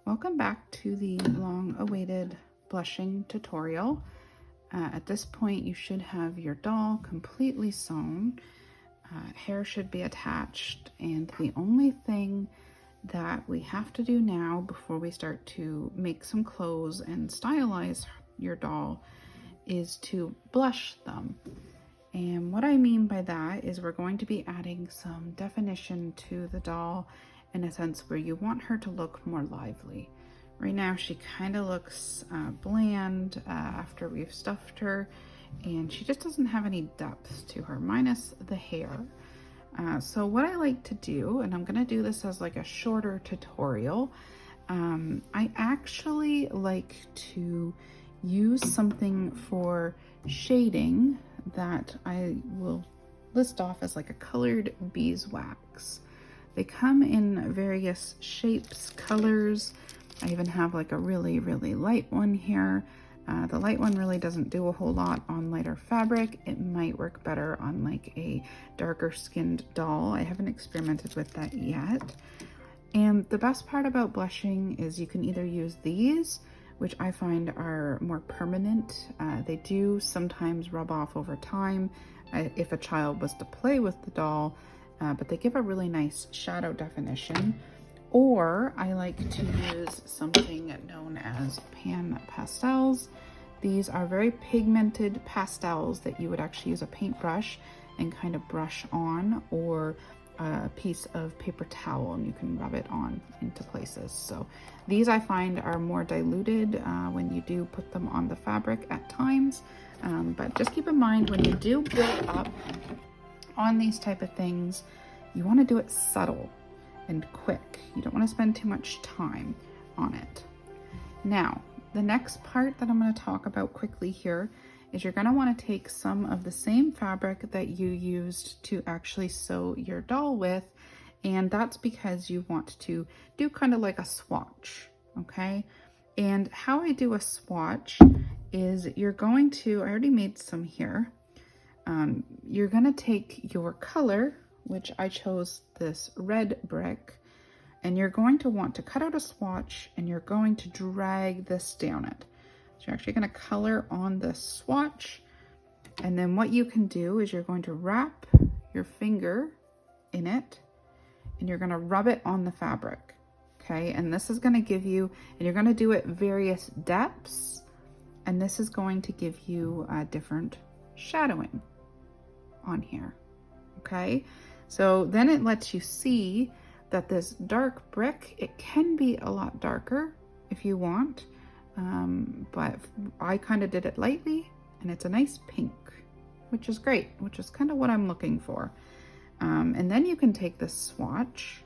Welcome back to the long-awaited blushing tutorial. At this point, you should have your doll completely sewn. Hair should be attached, and the only thing that we have to do now before we start to make some clothes and stylize your doll is to blush them. And what I mean by that is we're going to be adding some definition to the doll in a sense where you want her to look more lively. Right now she kind of looks bland after we've stuffed her, and she just doesn't have any depth to her, minus the hair. So what I like to do, and I'm going to do this as like a shorter tutorial, I actually like to use something for shading that I will list off as like a colored beeswax. They come in various shapes, colors. I even have like a really light one here. The light one really doesn't do a whole lot on lighter fabric. It might work better on like a darker skinned doll. I haven't experimented with that yet. And the best part about blushing is you can either use these, which I find are more permanent. They do sometimes rub off over time if a child was to play with the doll, but they give a really nice shadow definition. Or I like to use something known as pan pastels. These are very pigmented pastels that you would actually use a paintbrush and kind of brush on, or a piece of paper towel, and you can rub it on into places. So these I find are more diluted when you do put them on the fabric at times, but just keep in mind when you do build up on these type of things, you want to do it subtle and quick. You don't want to spend too much time on it. Now, the next part that I'm going to talk about quickly here is you're going to want to take some of the same fabric that you used to actually sew your doll with, and that's because you want to do kind of like a swatch, okay? And how I do a swatch is you're going to, I already made some here, you're going to take your color, which I chose this red brick, and you're going to want to cut out a swatch, and you're going to drag this down it. So you're actually going to color on the swatch, and then what you can do is you're going to wrap your finger in it, and you're going to rub it on the fabric, okay? And this is going to give you, and you're going to do it various depths, and this is going to give you different shadowing on here, okay? So then it lets you see that this dark brick, it can be a lot darker if you want, but I kind of did it lightly, and it's a nice pink, which is great, which is kind of what I'm looking for. And then you can take this swatch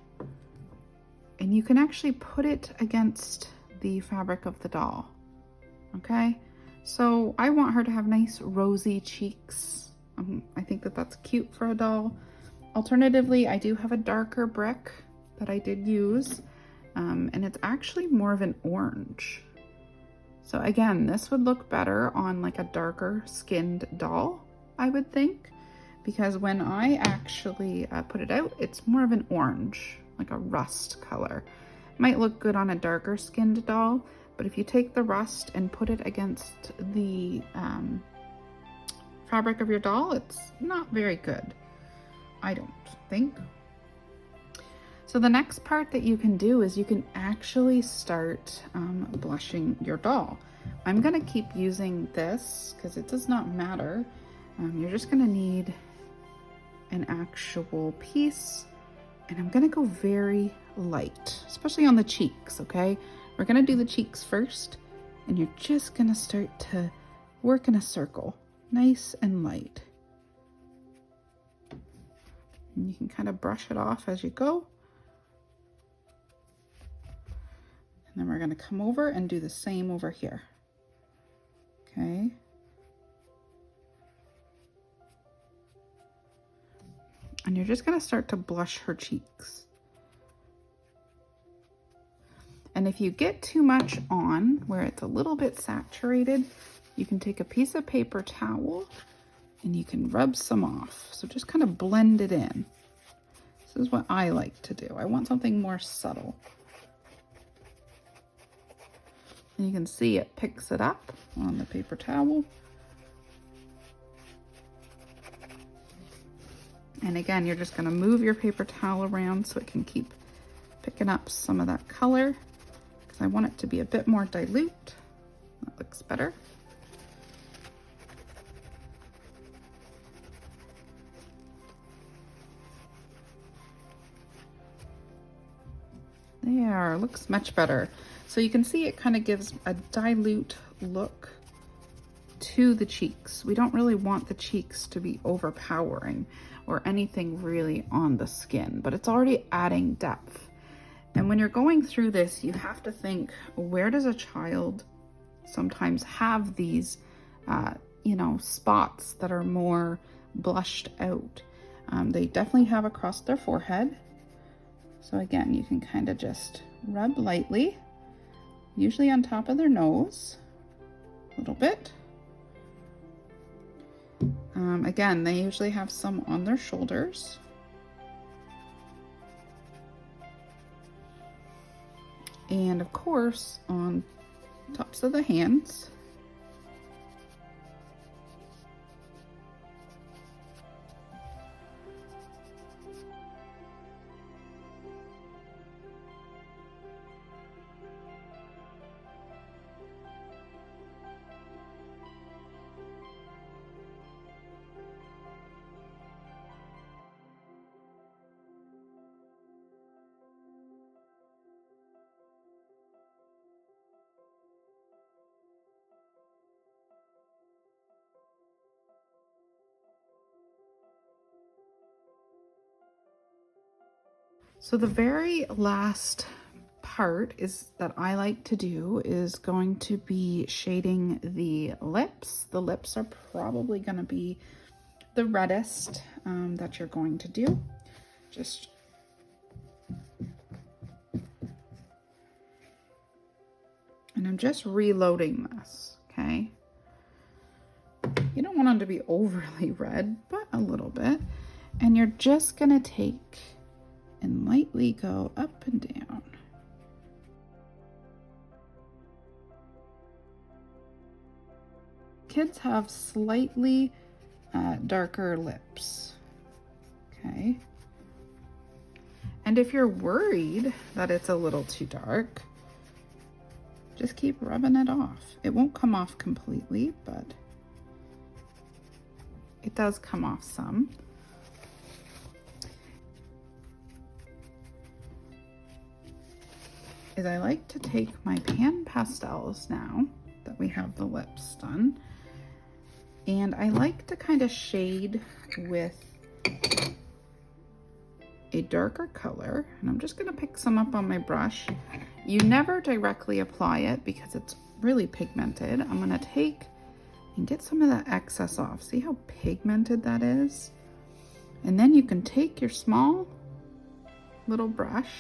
and you can actually put it against the fabric of the doll, okay? So I want her to have nice rosy cheeks. I think that that's cute for a doll. Alternatively, I do have a darker brick that I did use, and it's actually more of an orange. So again, this would look better on like a darker skinned doll, I would think, because when I actually put it out, it's more of an orange, like a rust color. It might look good on a darker skinned doll, but if you take the rust and put it against the fabric of your doll, it's not very good, I don't think. So the next part that you can do is you can actually start blushing your doll. I'm going to keep using this because it does not matter. You're just going to need an actual piece, and I'm going to go very light, especially on the cheeks, okay? We're going to do the cheeks first, and you're just going to start to work in a circle, nice and light. And you can kind of brush it off as you go. And then we're going to come over and do the same over here. Okay. And you're just going to start to blush her cheeks. And if you get too much on where it's a little bit saturated, you can take a piece of paper towel and you can rub some off. So just kind of blend it in. This is what I like to do. I want something more subtle. And you can see it picks it up on the paper towel. And again, you're just gonna move your paper towel around so it can keep picking up some of that color, because I want it to be a bit more dilute. That looks better. There, looks much better. So you can see it kind of gives a dilute look to the cheeks. We don't really want the cheeks to be overpowering or anything really on the skin, but it's already adding depth. And when you're going through this, you have to think, where does a child sometimes have these, you know, spots that are more blushed out? They definitely have across their forehead. So again, you can kind of just rub lightly, usually on top of their nose, a little bit. Again, they usually have some on their shoulders. And of course, on tops of the hands. So the very last part is that I like to do is going to be shading the lips. The lips are probably going to be the reddest that you're going to do. Just and I'm just reloading this, okay? You don't want them to be overly red, but a little bit. And you're just gonna take and lightly go up and down. Kids have slightly darker lips, okay? And if you're worried that it's a little too dark, just keep rubbing it off. It won't come off completely, but it does come off some. Is I like to take my pan pastels now that we have the lips done, and I like to kind of shade with a darker color, and I'm just gonna pick some up on my brush. You never directly apply it because it's really pigmented. I'm gonna take and get some of that excess off. See how pigmented that is? And then you can take your small little brush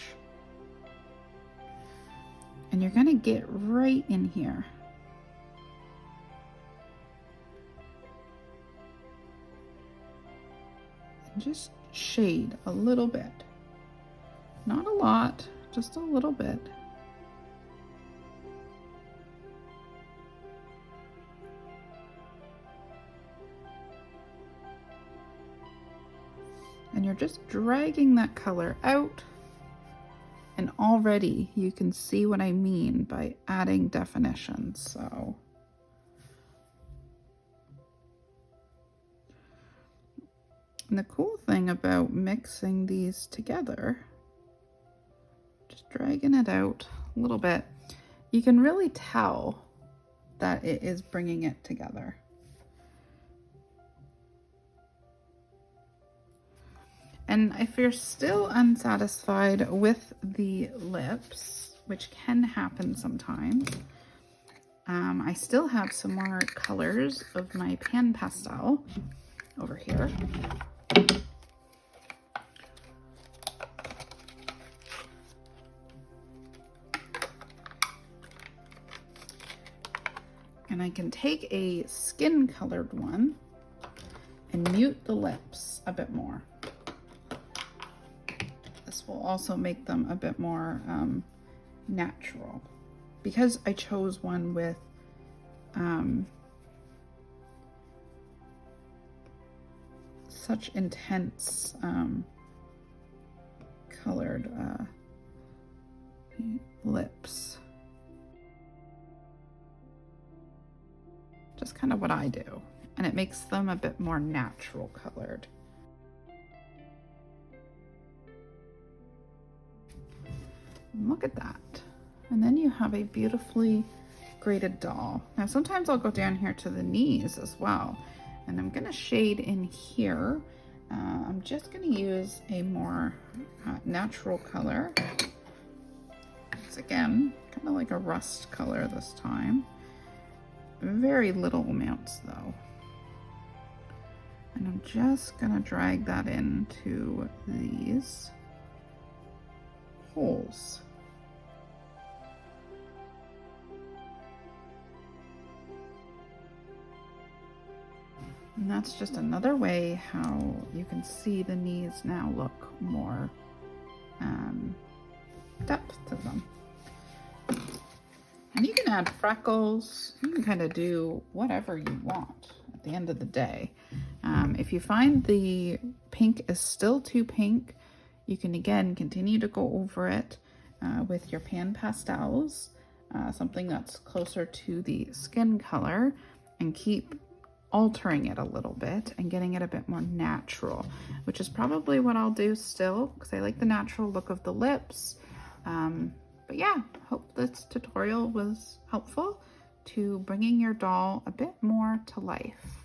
and you're gonna get right in here. And just shade a little bit. Not a lot, just a little bit. And you're just dragging that color out, and already you can see what I mean by adding definition. So and the cool thing about mixing these together, just dragging it out a little bit, you can really tell that it is bringing it together. And if you're still unsatisfied with the lips, which can happen sometimes, I still have some more colors of my pan pastel over here. And I can take a skin colored one and mute the lips a bit more. This will also make them a bit more natural. because I chose one with such intense colored lips. Just kind of what I do. And it makes them a bit more natural colored. Look at that. And then you have a beautifully graded doll. Now sometimes I'll go down here to the knees as well. And I'm gonna shade in here. I'm just gonna use a more natural color. It's again, kind of like a rust color this time. Very little amounts though. And I'm just gonna drag that into these holes. And that's just another way how you can see the knees now look more depth to them. And you can add freckles, you can kind of do whatever you want at the end of the day. If you find the pink is still too pink, you can again continue to go over it with your pan pastels, something that's closer to the skin color, and keep altering it a little bit and getting it a bit more natural, which is probably what I'll do still because I like the natural look of the lips. But yeah, hope this tutorial was helpful to bringing your doll a bit more to life.